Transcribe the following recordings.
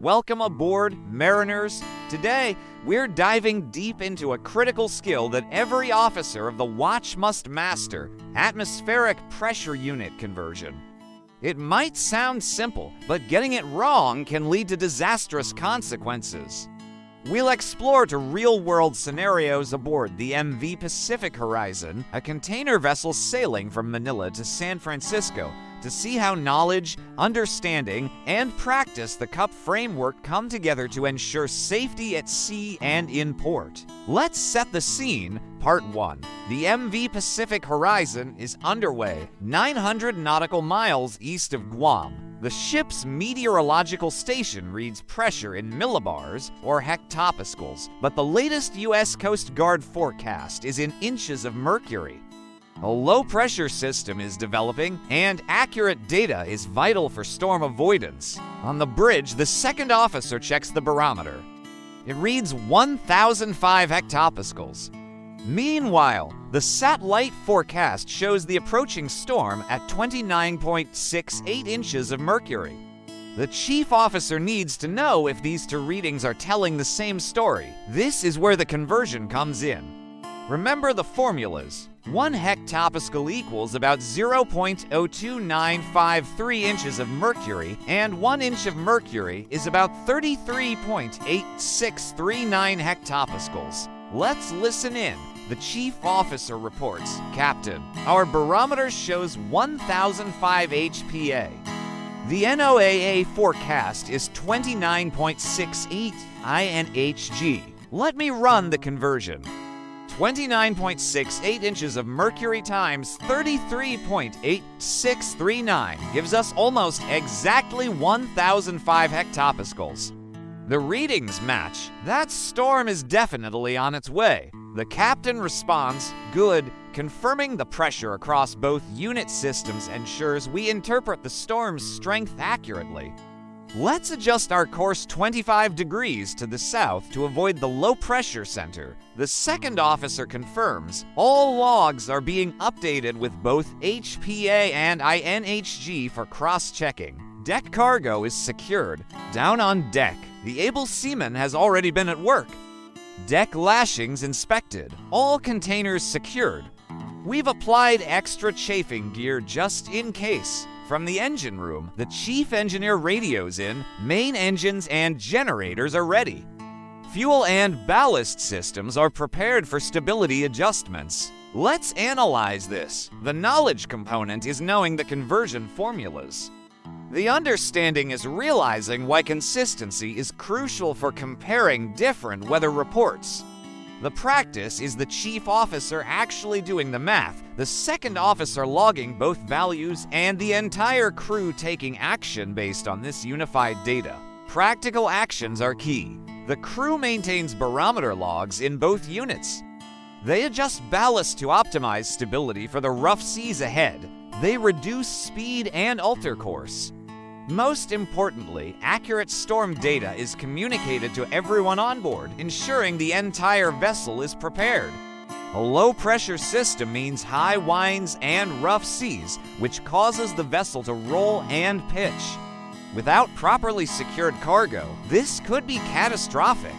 Welcome aboard, mariners. Today, we're diving deep into a critical skill that every officer of the watch must master: atmospheric pressure unit conversion. It might sound simple, but getting it wrong can lead to disastrous consequences. We'll explore to real-world scenarios aboard the MV Pacific Horizon, a container vessel sailing from Manila to San Francisco, to see how knowledge, understanding, and practice the CUP framework come together to ensure safety at sea and in port. Let's set the scene. Part 1. The MV Pacific Horizon is underway, 900 nautical miles east of Guam. The ship's meteorological station reads pressure in millibars, or hectopascals, but the latest U.S. Coast Guard forecast is in inches of mercury. A low-pressure system is developing, and accurate data is vital for storm avoidance. On the bridge, the second officer checks the barometer. It reads 1,005 hectopascals. Meanwhile, the satellite forecast shows the approaching storm at 29.68 inches of mercury. The chief officer needs to know if these two readings are telling the same story. This is where the conversion comes in. Remember the formulas. 1 hectopascal equals about 0.02953 inches of mercury, and 1 inch of mercury is about 33.8639 hectopascals. Let's listen in. The chief officer reports, "Captain, our barometer shows 1,005 HPA. The NOAA forecast is 29.68 INHG. Let me run the conversion. 29.68 inches of mercury times 33.8639 gives us almost exactly 1,005 hectopascals. The readings match. That storm is definitely on its way." The captain responds, "Good," confirming the pressure across both unit systems ensures we interpret the storm's strength accurately. Let's adjust our course 25 degrees to the south to avoid the low-pressure center. The second officer confirms all logs are being updated with both HPA and INHG for cross-checking. Deck cargo is secured. Down on deck, the able seaman has already been at work. Deck lashings inspected. All containers secured. We've applied extra chafing gear just in case. From the engine room, the chief engineer radios in. Main engines and generators are ready. Fuel and ballast systems are prepared for stability adjustments. Let's analyze this. The knowledge component is knowing the conversion formulas. The understanding is realizing why consistency is crucial for comparing different weather reports. The practice is the chief officer actually doing the math, the second officer logging both values, and the entire crew taking action based on this unified data. Practical actions are key. The crew maintains barometer logs in both units. They adjust ballast to optimize stability for the rough seas ahead. They reduce speed and alter course. Most importantly, accurate storm data is communicated to everyone on board, ensuring the entire vessel is prepared. A low-pressure system means high winds and rough seas, which causes the vessel to roll and pitch. Without properly secured cargo, this could be catastrophic.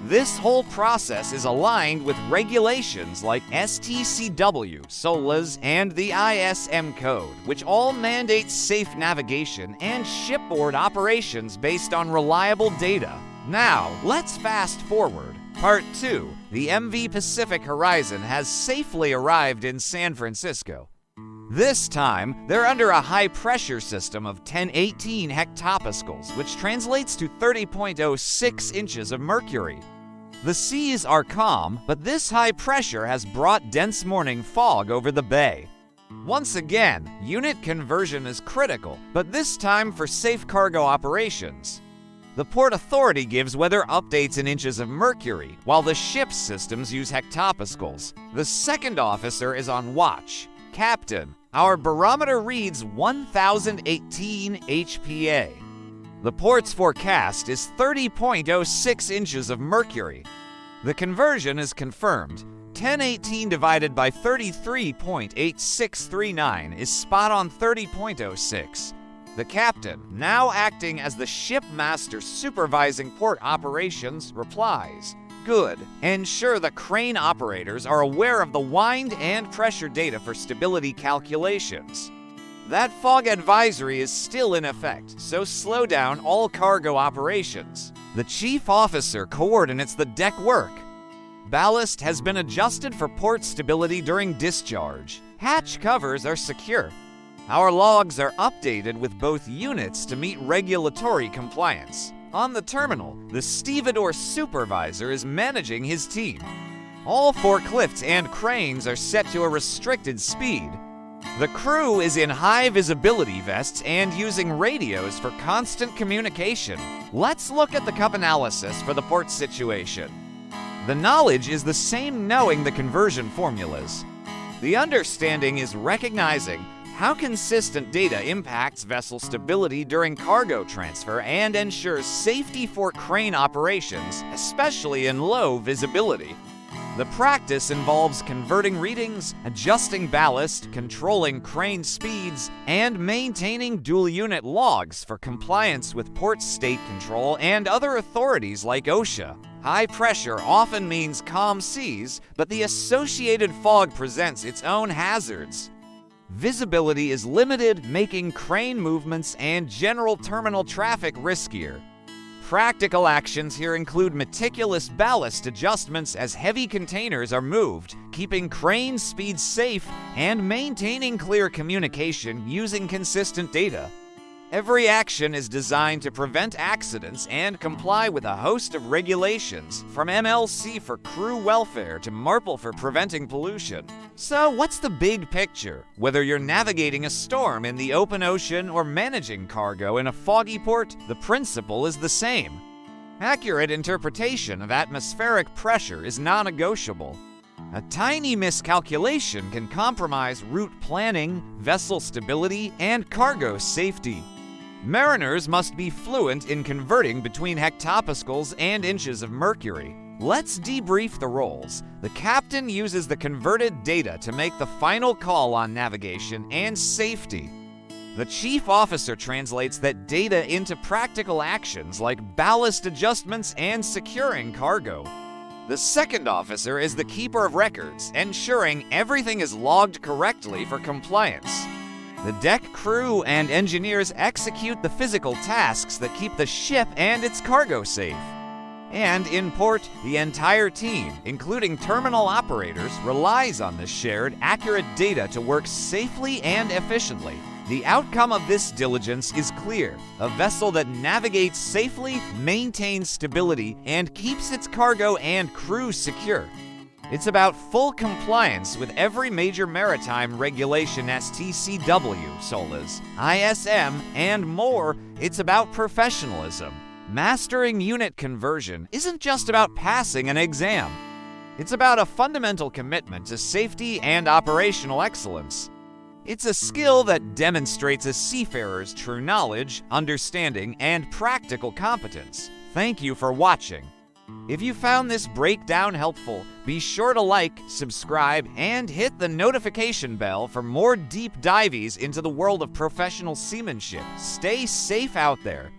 This whole process is aligned with regulations like STCW, SOLAS, and the ISM code, which all mandate safe navigation and shipboard operations based on reliable data. Now, let's fast forward. Part 2. The MV Pacific Horizon has safely arrived in San Francisco. This time, they're under a high-pressure system of 1018 hectopascals, which translates to 30.06 inches of mercury. The seas are calm, but this high pressure has brought dense morning fog over the bay. Once again, unit conversion is critical, but this time for safe cargo operations. The Port Authority gives weather updates in inches of mercury, while the ship's systems use hectopascals. The second officer is on watch. "Captain, our barometer reads 1,018 HPA. The port's forecast is 30.06 inches of mercury." The conversion is confirmed. 1018 divided by 33.8639 is spot on 30.06. The captain, now acting as the shipmaster supervising port operations, replies, "Good. Ensure the crane operators are aware of the wind and pressure data for stability calculations." That fog advisory is still in effect, so slow down all cargo operations. The chief officer coordinates the deck work. Ballast has been adjusted for port stability during discharge. Hatch covers are secure. Our logs are updated with both units to meet regulatory compliance. On the terminal, the stevedore supervisor is managing his team. All forklifts and cranes are set to a restricted speed. The crew is in high visibility vests and using radios for constant communication. Let's look at the cup analysis for the port situation. The knowledge is the same knowing the conversion formulas. The understanding is recognizing how consistent data impacts vessel stability during cargo transfer and ensures safety for crane operations, especially in low visibility. The practice involves converting readings, adjusting ballast, controlling crane speeds, and maintaining dual-unit logs for compliance with port state control and other authorities like OSHA. High pressure often means calm seas, but the associated fog presents its own hazards. Visibility is limited, making crane movements and general terminal traffic riskier. Practical actions here include meticulous ballast adjustments as heavy containers are moved, keeping crane speeds safe, and maintaining clear communication using consistent data. Every action is designed to prevent accidents and comply with a host of regulations, from MLC for crew welfare to MARPL for preventing pollution. So what's the big picture? Whether you're navigating a storm in the open ocean or managing cargo in a foggy port, the principle is the same. Accurate interpretation of atmospheric pressure is non-negotiable. A tiny miscalculation can compromise route planning, vessel stability, and cargo safety. Mariners must be fluent in converting between hectopascals and inches of mercury. Let's debrief the roles. The captain uses the converted data to make the final call on navigation and safety. The chief officer translates that data into practical actions like ballast adjustments and securing cargo. The second officer is the keeper of records, ensuring everything is logged correctly for compliance. The deck crew and engineers execute the physical tasks that keep the ship and its cargo safe. And in port, the entire team, including terminal operators, relies on this shared, accurate data to work safely and efficiently. The outcome of this diligence is clear: a vessel that navigates safely, maintains stability, and keeps its cargo and crew secure. It's about full compliance with every major maritime regulation, STCW, SOLAS, ISM, and more. It's about professionalism. Mastering unit conversion isn't just about passing an exam. It's about a fundamental commitment to safety and operational excellence. It's a skill that demonstrates a seafarer's true knowledge, understanding, and practical competence. Thank you for watching. If you found this breakdown helpful, be sure to like, subscribe, and hit the notification bell for more deep dives into the world of professional seamanship. Stay safe out there.